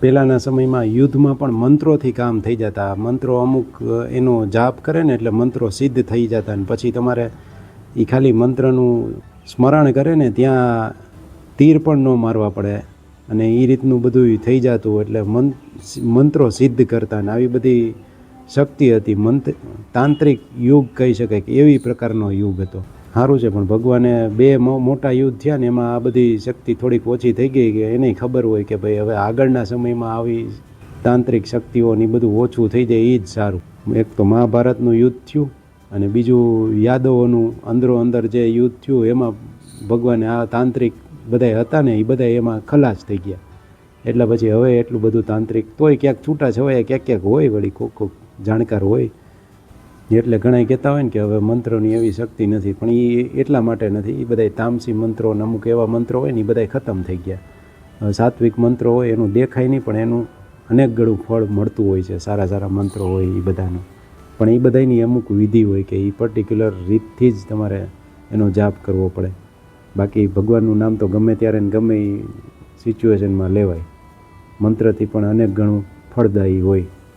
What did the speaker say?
પહેલાંના સમયમાં યુદ્ધમાં પણ મંત્રોથી કામ થઈ જતા. મંત્રો અમુક એનો જાપ કરે ને એટલે મંત્રો સિદ્ધ થઈ જતા. ને પછી તમારે એ ખાલી મંત્રનું સ્મરણ કરે ને ત્યાં તીર પણ ન મારવા પડે અને એ રીતનું બધું થઈ જતું. એટલે મંત્રો સિદ્ધ કરતા ને આવી બધી શક્તિ હતી. તાંત્રિક યુગ કહી શકાય કે એવી પ્રકારનો યુગ હતો. સારું છે, પણ ભગવાને બે મોટા યુદ્ધ થયા ને એમાં આ બધી શક્તિ થોડીક ઓછી થઈ ગઈ કે એને ખબર હોય કે ભાઈ હવે આગળના સમયમાં આવી તાંત્રિક શક્તિઓની બધું ઓછું થઈ જાય એ જ સારું. એક તો મહાભારતનું યુદ્ધ થયું અને બીજું યાદવોનું અંદરો અંદર જે યુદ્ધ થયું એમાં ભગવાને આ તાંત્રિક બધા હતા ને એ બધા એમાં ખલાસ થઈ ગયા. એટલે પછી હવે એટલું બધું તાંત્રિક તોય ક્યાંક છૂટા છવાયા ક્યાંક હોય વળી કોક જાણકાર હોય. એટલે ઘણા કહેતા હોય ને કે હવે મંત્રોની એવી શક્તિ નથી, પણ એ એટલા માટે નથી. એ બધા તામસી મંત્રો અને અમુક એવા મંત્રો હોય ને એ બધા ખતમ થઈ ગયા. સાત્વિક મંત્રો હોય એનું દેખાય નહીં, પણ એનું અનેક ગણું ફળ મળતું હોય છે. સારા સારા મંત્રો હોય એ બધાનું, પણ એ બધાની અમુક વિધિ હોય કે એ પર્ટિક્યુલર રીતથી જ તમારે એનો જાપ કરવો પડે. બાકી ભગવાનનું નામ તો ગમે ત્યારે ને ગમે એ સિચ્યુએશનમાં લેવાય. મંત્રથી પણ અનેક ગણું ફળદાયી હોય.